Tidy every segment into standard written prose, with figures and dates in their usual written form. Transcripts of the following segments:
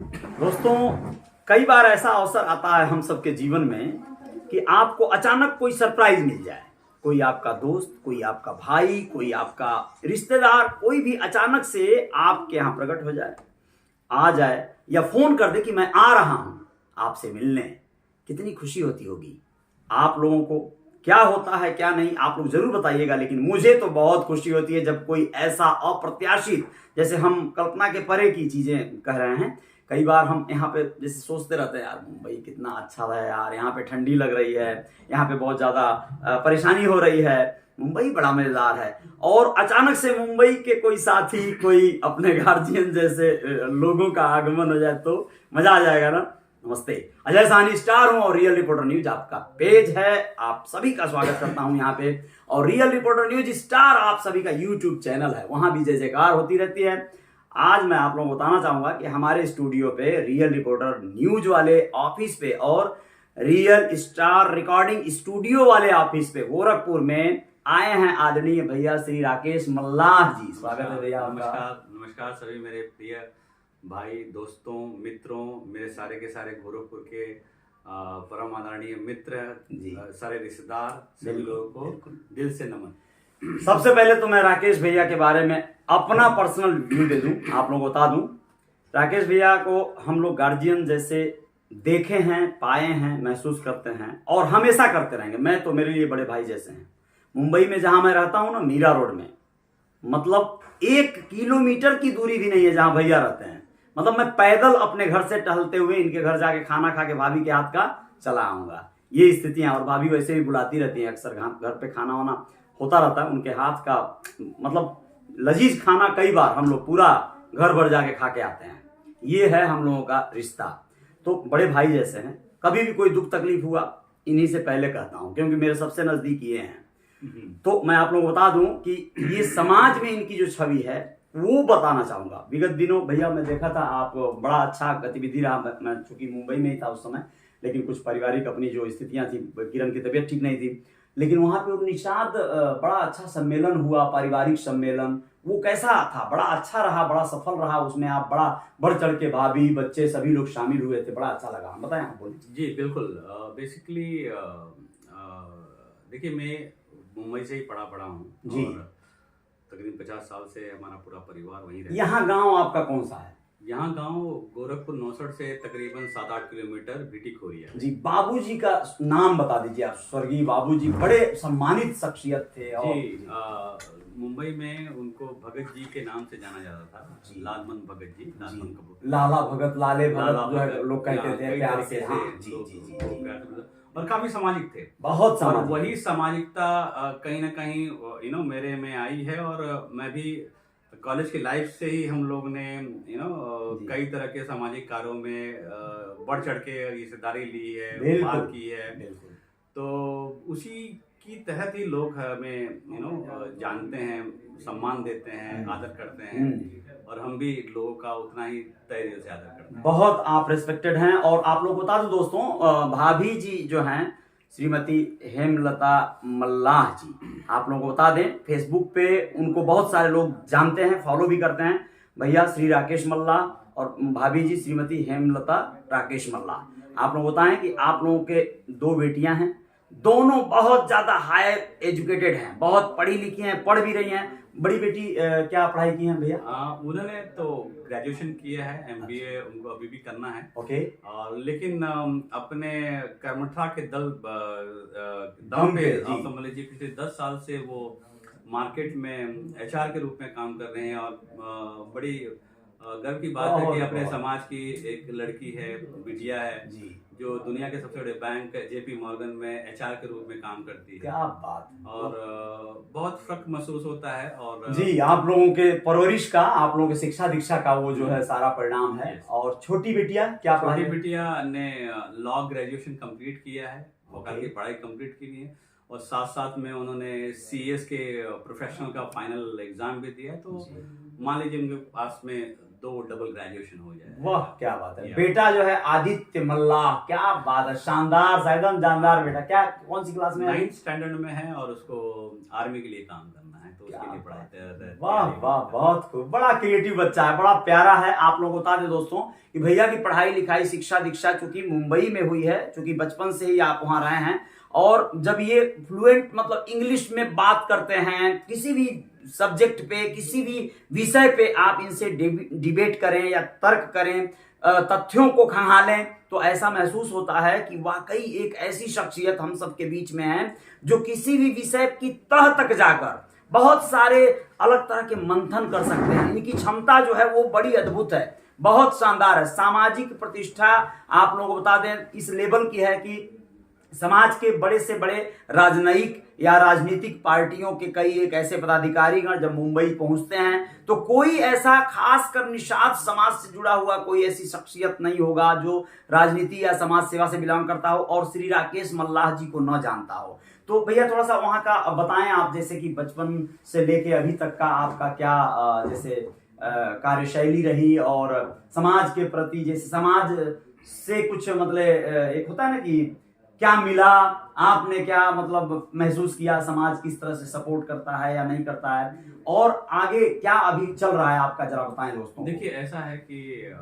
दोस्तों, कई बार ऐसा अवसर आता है हम सबके जीवन में कि आपको अचानक कोई सरप्राइज मिल जाए। कोई आपका दोस्त, कोई आपका भाई, कोई आपका रिश्तेदार, कोई भी अचानक से आपके यहाँ प्रकट हो जाए, आ जाए या फोन कर दे कि मैं आ रहा हूं आपसे मिलने। कितनी खुशी होती होगी आप लोगों को। क्या होता है क्या नहीं आप लोग जरूर बताइएगा, लेकिन मुझे तो बहुत खुशी होती है जब कोई ऐसा अप्रत्याशित, जैसे हम कल्पना के परे की चीजें कह रहे हैं। कई बार हम यहाँ पे जैसे सोचते रहते हैं, यार मुंबई कितना अच्छा है, यार यहाँ पे ठंडी लग रही है, यहाँ पे बहुत ज्यादा परेशानी हो रही है, मुंबई बड़ा मजेदार है। और अचानक से मुंबई के कोई साथी, कोई अपने गार्जियन जैसे लोगों का आगमन हो जाए तो मजा आ जाएगा ना। नमस्ते, अजय साहनी स्टार हूं और रियल रिपोर्टर न्यूज आपका पेज है। आप सभी का स्वागत करता हूं यहाँ पे। और रियल रिपोर्टर न्यूज स्टार आप सभी का यूट्यूब चैनल है, वहां भी जय जयकार होती रहती है। आज मैं आप लोगों को बताना चाहूंगा कि हमारे स्टूडियो पे रियल रिपोर्टर न्यूज वाले ऑफिस पे और रियल स्टार रिकॉर्डिंग स्टूडियो वाले ऑफिस पे गोरखपुर में आए हैं आदरणीय भैया श्री राकेश मल्लाह जी। स्वागत है भैया। नमस्कार। नमस्कार सभी मेरे प्रिय भाई, दोस्तों, मित्रों, मेरे सारे के सारे गोरखपुर के परम आदरणीय मित्र, सारे रिश्तेदार, सभी लोगों को दिल से नमन। सबसे पहले तो मैं राकेश भैया के बारे में अपना पर्सनल व्यू दे दूं, आप लोगों को बता दूं। राकेश भैया को हम लोग गार्जियन जैसे देखे हैं, पाए हैं, महसूस करते हैं और हमेशा करते रहेंगे। मैं तो, मेरे लिए बड़े भाई जैसे हैं। मुंबई में जहां मैं रहता हूं ना, मीरा रोड में, मतलब 1 किलोमीटर की दूरी भी नहीं है जहां भैया रहते हैं। मतलब मैं पैदल अपने घर से टहलते हुए इनके घर जाके खाना खा के भाभी के हाथ का चला आऊंगा। ये स्थितियां, और भाभी वैसे भी बुलाती रहती हैं अक्सर, घर पे खाना वाना होता रहता है उनके हाथ का, मतलब लजीज खाना। कई बार हम लोग पूरा घर भर जाके खा के आते हैं। ये है हम लोगों का रिश्ता। तो बड़े भाई जैसे हैं। कभी भी कोई दुख तकलीफ हुआ इन्हीं से पहले कहता हूं, क्योंकि मेरे सबसे नजदीक ये हैं। तो मैं आप लोगों को बता दूं कि ये समाज में इनकी जो छवि है वो बताना चाहूंगा। विगत दिनों भैया मैं देखा था, आप बड़ा अच्छा गतिविधि रहा। मैं चूंकि मुंबई में ही था उस समय, लेकिन कुछ पारिवारिक अपनी जो स्थितियां थी, किरण की तबीयत ठीक नहीं थी, लेकिन वहां पे निषाद बड़ा अच्छा सम्मेलन हुआ, पारिवारिक सम्मेलन। वो कैसा था? बड़ा अच्छा रहा, बड़ा सफल रहा। उसमें आप बड़ा बढ़ चढ़ के, भाभी, बच्चे, सभी लोग शामिल हुए थे। बड़ा अच्छा लगा, बताएं आप। बोलिए। जी बिल्कुल। बेसिकली देखिए, मैं मुंबई से ही पड़ा हूँ जी। और तकरीबन 50 साल से हमारा पूरा परिवार वहीं रहता है। यहाँ गांव आपका कौन सा है? यहाँ गांव गोरखपुर 69 से तकरीबन 7-8 किलोमीटर भीटी खोरिया जी। बाबूजी का नाम बता दीजिए आप। स्वर्गीय बाबूजी बड़े सम्मानित शख्सियत थे। और जी, मुंबई में उनको भगत जी के नाम से जाना जाता था। लालमन भगत जी, लालमन कपूर, लाला भगत, लाले लाला भगत जो है भगत, लोग कहते थे कई प्यार तरीके से। हाँ, से जी लोग जी जी उनको प्यार से, और काफी सामाजिक थे। बहुत और सामाजिक। वही सामाजिकता कहीं ना कहीं मेरे में आई है। और मैं भी कॉलेज की लाइफ से ही हम लोग ने कई तरह के सामाजिक कार्यों में बढ़ चढ़ के हिस्सेदारी ली है, बात की है। तो उसी की तहत ही लोग हमें जानते हैं, सम्मान देते हैं, आदर करते हैं, और हम भी लोगों का उतना ही तहे दिल से आदर करते हैं। बहुत आप रिस्पेक्टेड हैं। और आप लोग बता दो दोस्तों, भाभी जी जो हैं श्रीमती हेमलता मल्लाह जी, आप लोगों को बता दें, फेसबुक पे उनको बहुत सारे लोग जानते हैं, फॉलो भी करते हैं। भैया श्री राकेश मल्लाह और भाभी जी श्रीमती हेमलता राकेश मल्लाह। आप लोग बताएं कि आप लोगों के 2 बेटियां हैं, दोनों बहुत ज्यादा हाई एजुकेटेड हैं, बहुत पढ़ी लिखी हैं, पढ़ भी रही हैं। बड़ी बेटी क्या पढ़ाई की है भैया? उन्होंने तो ग्रेजुएशन किया है, एमबीए उनको अभी भी करना है। ओके। लेकिन अपने कर्मठा के दम पे आप समझ लीजिए पिछले 10 साल से वो मार्केट में एचआर के रूप में काम कर रहे हैं। और बड़ी गर्व की बात है कि अपने समाज की एक लड़की है, बिटिया है जी, जो दुनिया के सबसे बड़े बैंक जेपी मॉर्गन में एचआर के रूप में काम करती है। क्या बात। और बहुत फख्र महसूस होता है। और जी, आप लोगों के परवरिश का, आप लोगों के शिक्षा दीक्षा का वो जो है सारा परिणाम है। और छोटी बिटिया क्या? छोटी बिटिया ने लॉ ग्रेजुएशन कंप्लीट किया है, वकालत की पढ़ाई कंप्लीट की है, और साथ साथ में उन्होंने सीएस के प्रोफेशनल का फाइनल एग्जाम भी दिया। तो मान लीजिए उनके पास में 2 डबल ग्रेजुएशन हो जाए। वाह, क्या बात है। बेटा जो है आदित्य मल्लाह, क्या बात है, शानदार, एकदम जानदार बेटा। क्या, कौन सी क्लास में है? 9th स्टैंडर्ड में है और उसको आर्मी के लिए काम करना है। तो उसके लिए पढ़ाते रहते हैं। वाह वाह, बहुत खूब, बड़ा क्रिएटिव बच्चा है, बड़ा प्यारा है। आप लोगों को बता दें दोस्तों कि भैया की पढ़ाई लिखाई शिक्षा दीक्षा चूंकि मुंबई में हुई है, चूंकि बचपन से ही आप वहां रहे हैं, और जब ये फ्लुएंट मतलब इंग्लिश में बात करते हैं, किसी भी सब्जेक्ट पे किसी भी विषय पे आप इनसे डिबेट करें या तर्क करें, तथ्यों को खंगालें, तो ऐसा महसूस होता है कि वाकई एक ऐसी शख्सियत हम सबके बीच में है जो किसी भी विषय की तह तक जाकर बहुत सारे अलग तरह के मंथन कर सकते हैं। इनकी क्षमता जो है वो बड़ी अद्भुत है, बहुत शानदार है। सामाजिक प्रतिष्ठा आप लोगों को बता दें इस लेवल की है कि समाज के बड़े से बड़े राजनयिक या राजनीतिक पार्टियों के कई एक ऐसे पदाधिकारीगण जब मुंबई पहुंचते हैं तो कोई ऐसा खासकर निषाद समाज से जुड़ा हुआ कोई ऐसी शख्सियत नहीं होगा जो राजनीति या समाज सेवा से बिलोंग करता हो और श्री राकेश मल्लाह जी को न जानता हो। तो भैया थोड़ा सा वहां का बताएं आप, जैसे कि बचपन से लेके अभी तक का आपका क्या जैसे कार्यशैली रही, और समाज के प्रति जैसे समाज से कुछ मतलब एक होता है ना कि क्या मिला, आपने क्या मतलब महसूस किया, समाज किस तरह से सपोर्ट करता है या नहीं करता है, और आगे क्या अभी चल रहा है आपका, जरा बताएं दोस्तों। देखिए ऐसा है कि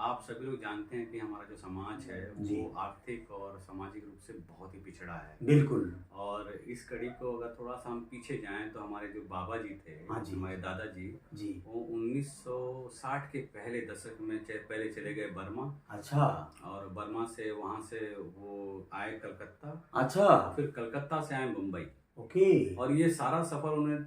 आप सभी लोग जानते हैं कि हमारा जो समाज है वो आर्थिक और सामाजिक रूप से बहुत ही पिछड़ा है। बिल्कुल। और इस कड़ी को अगर थोड़ा सा हम पीछे जाएं तो हमारे जो बाबा जी थे, हमारे दादाजी जी, वो 1960 के पहले दशक में पहले चले गए बर्मा। अच्छा। और बर्मा से वहां से वो आए कलकत्ता। अच्छा। फिर कलकत्ता से आए मुंबई। ओके। और ये सारा सफर उन्हें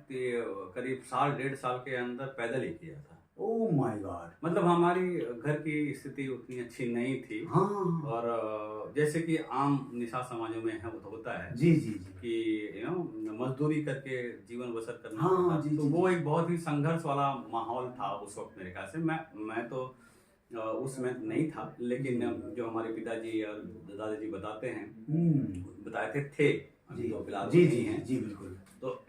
करीब साल 1.5 साल के अंदर पैदल ही किया था। Oh my God. मतलब हमारी घर की स्थिति उतनी अच्छी नहीं थी। हाँ। और जैसे कि आम निशा समाजों में है होता है जी जी जी कि मजदूरी करके जीवन बसर करना। हाँ, जी, तो जी, वो एक बहुत ही संघर्ष वाला माहौल था उस वक्त मेरे ख्याल से। मैं तो उसमें नहीं था, लेकिन जो हमारे पिताजी और दादाजी बताते हैं, बताए थे अभी तो फिलहाल जी जी हैं जी बिल्कुल। तो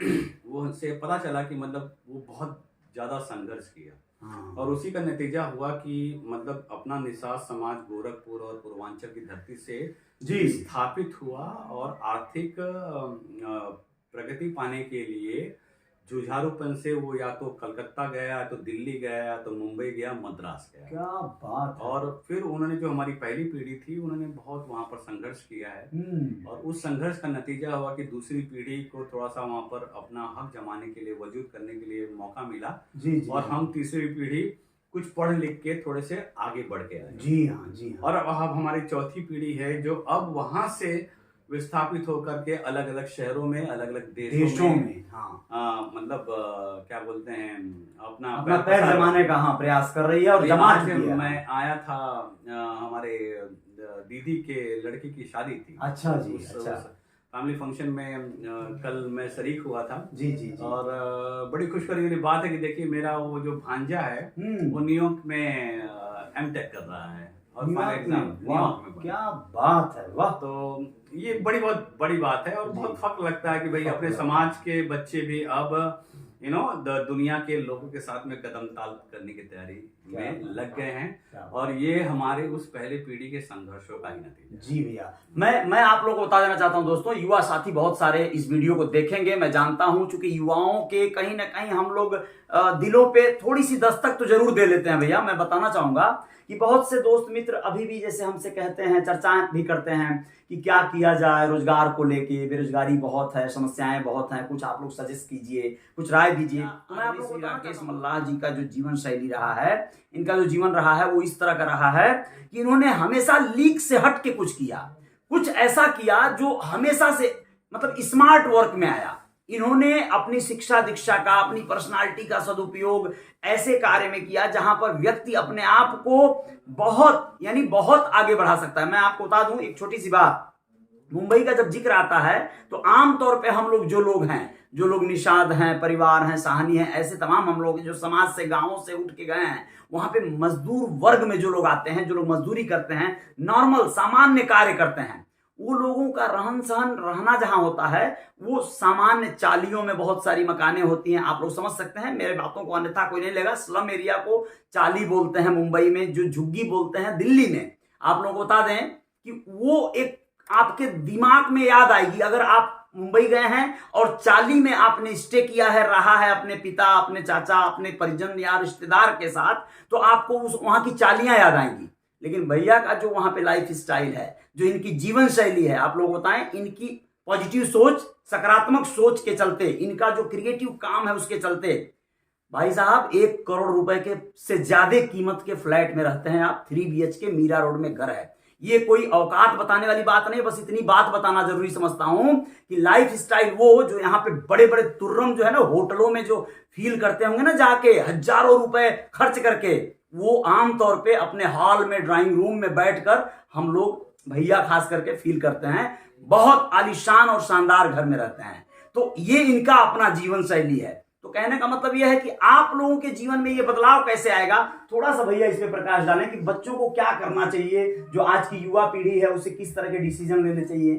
वो से पता चला कि मतलब वो बहुत ज्यादा संघर्ष किया। हाँ। और उसी का नतीजा हुआ कि मतलब अपना निषाद समाज गोरखपुर और पूर्वांचल की धरती से जी स्थापित हुआ और आर्थिक प्रगति पाने के लिए जुझारूपन से वो या तो कलकत्ता गया, या तो दिल्ली गया, या तो मुंबई गया, मद्रास गया। क्या बात है। और फिर उन्होंने जो हमारी पहली पीढ़ी थी उन्होंने बहुत वहां पर संघर्ष किया है। और उस संघर्ष का नतीजा हुआ कि दूसरी पीढ़ी को थोड़ा सा वहां पर अपना हक जमाने के लिए, वजूद करने के लिए मौका मिला। जी, जी, और हम तीसरी पीढ़ी कुछ पढ़ लिख के थोड़े से आगे बढ़ के आए। जी हाँ जी हाँ। और अब हमारी चौथी पीढ़ी है जो अब वहां से विस्थापित होकर के अलग अलग शहरों में, अलग अलग देशों में हाँ मतलब क्या बोलते हैं अपना पैर जमाने का हाँ प्रयास कर रही है। और जमा चुकी है। मैं आया था हमारे दीदी के लड़की की शादी थी। अच्छा जी। अच्छा। फैमिली फंक्शन में कल मैं शरीक हुआ था जी जी, जी। और बड़ी खुशखबरी वाली बात है कि देखिए मेरा वो जो भांजा है वो न्यूयॉर्क में एमटेक कर रहा है और फाइनल एग्जाम न्यूयॉर्क में। क्या बात है, वाह। तो ये बहुत बड़ी बात है और बहुत फख्र लगता है कि भाई अपने समाज के बच्चे भी अब दुनिया के लोगों के साथ में कदम ताल करने की तैयारी में लग गए हैं। और ये हमारे उस पहले पीढ़ी के संघर्षों का ही नतीजा। जी भैया, मैं आप लोगों को बता देना चाहता हूं दोस्तों, युवा साथी बहुत सारे इस वीडियो को देखेंगे, मैं जानता हूं, चूंकि युवाओं के कहीं ना कहीं हम लोग दिलों पे थोड़ी सी दस्तक तो जरूर दे लेते हैं। भैया मैं बताना चाहूंगा कि बहुत से दोस्त मित्र अभी भी जैसे हमसे कहते हैं, चर्चाएं भी करते हैं कि क्या किया जाए रोजगार को लेके, बेरोजगारी बहुत है, समस्याएं बहुत हैं, कुछ आप लोग सजेस्ट कीजिए, कुछ राय दीजिए। तो मैं आप लोगों को राकेश मल्लाह जी का जो जीवन शैली रहा है, इनका जो जीवन रहा है वो इस तरह का रहा है कि इन्होंने हमेशा लीक से हट के कुछ किया, कुछ ऐसा किया जो हमेशा से मतलब स्मार्ट वर्क में आया। इन्होंने अपनी शिक्षा दीक्षा का, अपनी पर्सनालिटी का सदुपयोग ऐसे कार्य में किया जहां पर व्यक्ति अपने आप को बहुत आगे बढ़ा सकता है। मैं आपको बता दूं एक छोटी सी बात, मुंबई का जब जिक्र आता है तो आमतौर पे हम लोग जो लोग निषाद हैं, परिवार हैं, साहनी हैं, ऐसे तमाम हम लोग जो समाज से, गांवों से उठ के गए हैं, वहां पे मजदूर वर्ग में जो लोग आते हैं, जो लोग मजदूरी करते हैं, नॉर्मल सामान्य कार्य करते हैं, वो लोगों का रहन सहन रहना जहां होता है वो सामान्य चालियों में बहुत सारी मकानें होती हैं। आप लोग समझ सकते हैं मेरे बातों को, अन्यथा कोई नहीं लेगा। स्लम एरिया को चाली बोलते हैं मुंबई में, जो झुग्गी बोलते हैं दिल्ली में। आप लोगों को बता दें कि वो एक आपके दिमाग में याद आएगी अगर आप मुंबई गए हैं और चाली में आपने स्टे किया है, रहा है अपने पिता, अपने चाचा, अपने परिजन या रिश्तेदार के साथ, तो आपको उस वहां की चालियां याद आएंगी। लेकिन भैया का जो वहां पे लाइफ स्टाइल है, जो इनकी जीवन शैली है, आप लोग बताएं, इनकी पॉजिटिव सोच, सकारात्मक सोच के चलते, इनका जो क्रिएटिव काम है उसके चलते, भाई साहब 1 करोड़ रुपए के से ज्यादा कीमत के फ्लैट में रहते हैं आप। 3 BHK मीरा रोड में घर है। ये कोई औकात बताने वाली बात नहीं, बस इतनी बात बताना जरूरी समझता हूं कि लाइफ स्टाइल वो जो यहाँ पे बड़े बड़े तुर्रम जो है ना होटलों में जो फील करते होंगे ना जाके हजारों रुपए खर्च करके, वो आमतौर पे अपने हॉल में, ड्राइंग रूम में बैठकर हम लोग भैया खास करके फील करते हैं। बहुत आलीशान और शानदार घर में रहते हैं। तो ये इनका अपना जीवन शैली है। तो कहने का मतलब यह है कि आप लोगों के जीवन में ये बदलाव कैसे आएगा, थोड़ा सा भैया इस पे प्रकाश डालें कि बच्चों को क्या करना चाहिए, जो आज की युवा पीढ़ी है उसे किस तरह के डिसीजन लेने चाहिए।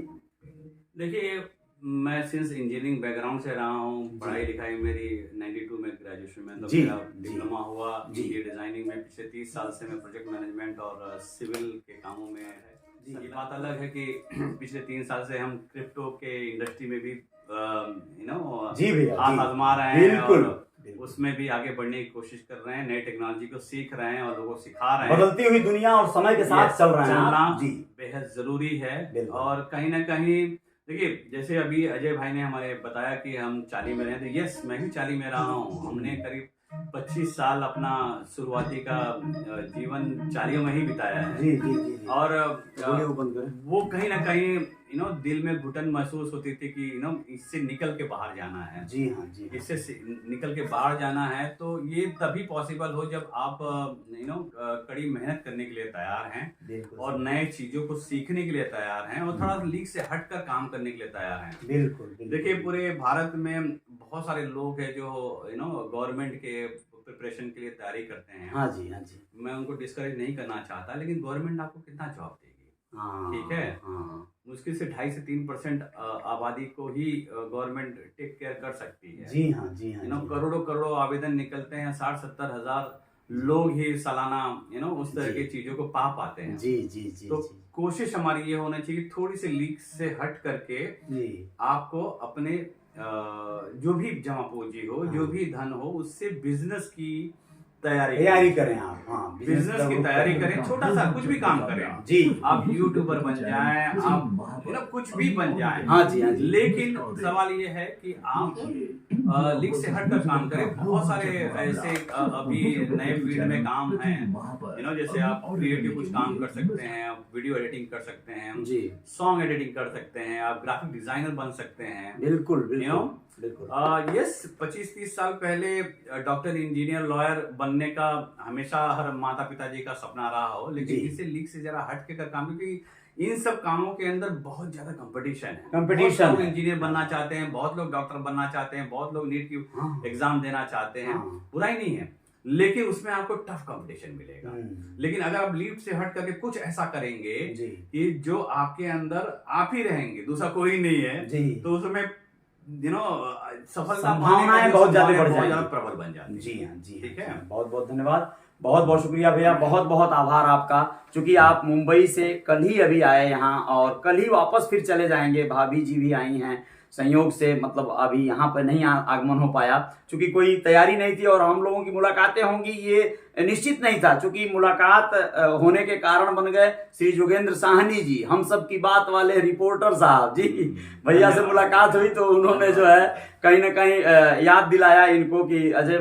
देखिए, मैं सिंस इंजीनियरिंग बैकग्राउंड से रहा हूँ, पढ़ाई लिखाई मेरी 92 में ग्रेजुएशन में, तो मेरा डिप्लोमा हुआ इंटीरियर डिजाइनिंग में। पिछले 30 साल से मैं प्रोजेक्ट मैनेजमेंट और सिविल के कामों में है। ये बात अलग है कि पिछले 3 साल से हम क्रिप्टो के इंडस्ट्री में भी हाथ आजमा रहे हैं और उसमें भी आगे बढ़ने की कोशिश कर रहे हैं, नई टेक्नोलॉजी को सीख रहे हैं और लोगों को सिखा रहे हैं। बदलती हुई दुनिया और समय के साथ चल रहे हैं, चलना बेहद जरूरी है। और कहीं ना कहीं देखिए, जैसे अभी अजय भाई ने हमारे बताया कि हम चाली में रहे, तो यस, मैं भी चाली में रहा हूँ। हमने करीब 25 साल अपना शुरुआती का जीवन चालियों में ही बिताया है। जी। और वो कहीं ना कहीं दिल में घुटन महसूस होती थी कि इससे निकल के बाहर जाना है। जी हाँ, जी। इससे निकल के बाहर जाना है, तो ये तभी पॉसिबल हो जब आप कड़ी मेहनत करने के लिए तैयार हैं और नए चीजों को सीखने के लिए तैयार हैं और थोड़ा लीक से हटकर काम करने के लिए तैयार हैं। बिल्कुल। देखिए, पूरे भारत में बहुत सारे लोग हैं जो गवर्नमेंट के प्रिपरेशन के लिए तैयारी करते हैं। हाँ जी, हाँ जी। मैं उनको डिस्करेज नहीं करना चाहता, लेकिन गवर्नमेंट आपको कितना जॉब देगी? ठीक है, मुश्किल से 2.5 से 3% आबादी को ही गवर्नमेंट टेक केयर कर सकती है। जी हाँ, जी हाँ। करोड़ों आवेदन निकलते हैं, 60-70 हजार लोग ही सालाना उस तरह की चीजों को पा पाते हैं। जी। तो कोशिश हमारी ये होनी चाहिए, थोड़ी सी लीक से हट करके आपको अपने जो भी जमा पूंजी हो, जो भी धन हो, उससे बिजनेस की तैयारी करें आप। हाँ, बिजनेस की तैयारी करें, छोटा सा कुछ भी काम करें जी। आप यूट्यूबर बन जाएं, आप कुछ भी बन जाएं। हाँ जी, हाँ जी। लेकिन सवाल ये है कि आप लीक से हटकर काम करें। बहुत सारे ऐसे अभी नए फील्ड में काम हैं, जैसे आप क्रिएटिव कुछ काम कर सकते हैं, आप वीडियो एडिटिंग कर सकते हैं जी, सॉन्ग एडिटिंग कर सकते हैं, आप ग्राफिक डिजाइनर बन सकते हैं। बिल्कुल। यस, 25-30 साल पहले डॉक्टर, इंजीनियर, लॉयर बनने का हमेशा हर माता पिता जी का सपना रहा हो, लेकिन इसे लीक से जरा हट के कर काम, क्योंकि इन सब कामों के अंदर बहुत ज्यादा कंपटीशन है। बहुत लोग इंजीनियर बनना चाहते हैं, बहुत लोग डॉक्टर बनना चाहते हैं, बहुत लोग नीट की एग्जाम देना चाहते हैं। बुराई नहीं है, लेकिन उसमें आपको टफ कंपटीशन मिलेगा। लेकिन अगर आप लीप से हट करके कुछ ऐसा करेंगे कि जो आपके अंदर आप ही रहेंगे, दूसरा कोई नहीं है, तो उसमें सफलता भावनाएं बहुत ज्यादा बढ़ जाएगी, प्रबल बन जाती। जी हाँ, जी। ठीक है, बहुत बहुत धन्यवाद, बहुत बहुत शुक्रिया भैया, बहुत बहुत आभार आपका। क्योंकि आप मुंबई से कल ही अभी आए यहाँ और कल ही वापस फिर चले जाएंगे। भाभी जी भी आई हैं, संयोग से मतलब अभी यहाँ पर नहीं आगमन हो पाया, क्योंकि कोई तैयारी नहीं थी और हम लोगों की मुलाकातें होंगी ये निश्चित नहीं था। क्योंकि मुलाकात होने के कारण बन गए श्री जोगेंद्र साहनी जी, हम सब की बात वाले रिपोर्टर साहब जी। भैया से मुलाकात हुई तो उन्होंने जो है कहीं ना कहीं याद दिलाया इनको कि अजय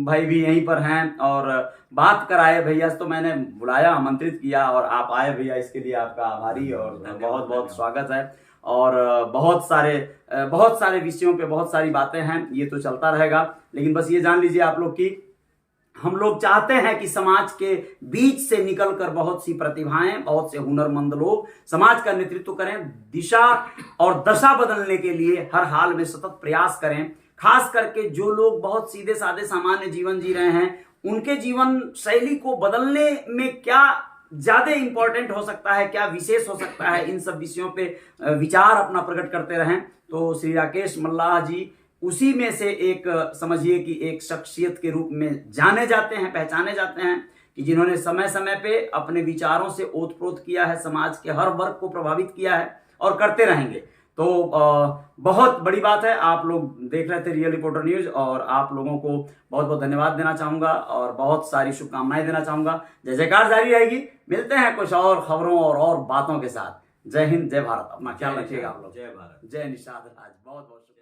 भाई भी यहीं पर हैं और बात कराए भैया से। तो मैंने बुलाया, आमंत्रित किया और आप आए भैया, इसके लिए आपका आभारी और बहुत बहुत स्वागत है। और बहुत सारे विषयों पे बहुत सारी बातें हैं, ये तो चलता रहेगा। लेकिन बस ये जान लीजिए आप लोग कि हम लोग चाहते हैं कि समाज के बीच से निकलकर बहुत सी प्रतिभाएं, बहुत से हुनरमंद लोग समाज का नेतृत्व करें, दिशा और दशा बदलने के लिए हर हाल में सतत प्रयास करें। खास करके जो लोग बहुत सीधे साधे सामान्य जीवन जी रहे हैं, उनके जीवन शैली को बदलने में क्या ज्यादा इंपॉर्टेंट हो सकता है, क्या विशेष हो सकता है, इन सब विषयों पे विचार अपना प्रकट करते रहें। तो श्री राकेश मल्लाह जी उसी में से एक, समझिए कि एक शख्सियत के रूप में जाने जाते हैं, पहचाने जाते हैं, कि जिन्होंने समय समय पे अपने विचारों से ओतप्रोत किया है, समाज के हर वर्ग को प्रभावित किया है और करते रहेंगे। तो बहुत बड़ी बात है, आप लोग देख रहे थे रियल रिपोर्टर न्यूज, और आप लोगों को बहुत बहुत धन्यवाद देना चाहूंगा और बहुत सारी शुभकामनाएं देना चाहूंगा। जय जयकार जारी रहेगी। मिलते हैं कुछ और खबरों और बातों के साथ। जय हिंद, जय भारत। अपना ख्याल रखिएगा आप लोग। जय भारत। जय निषाद राज। बहुत बहुत शुक्रिया।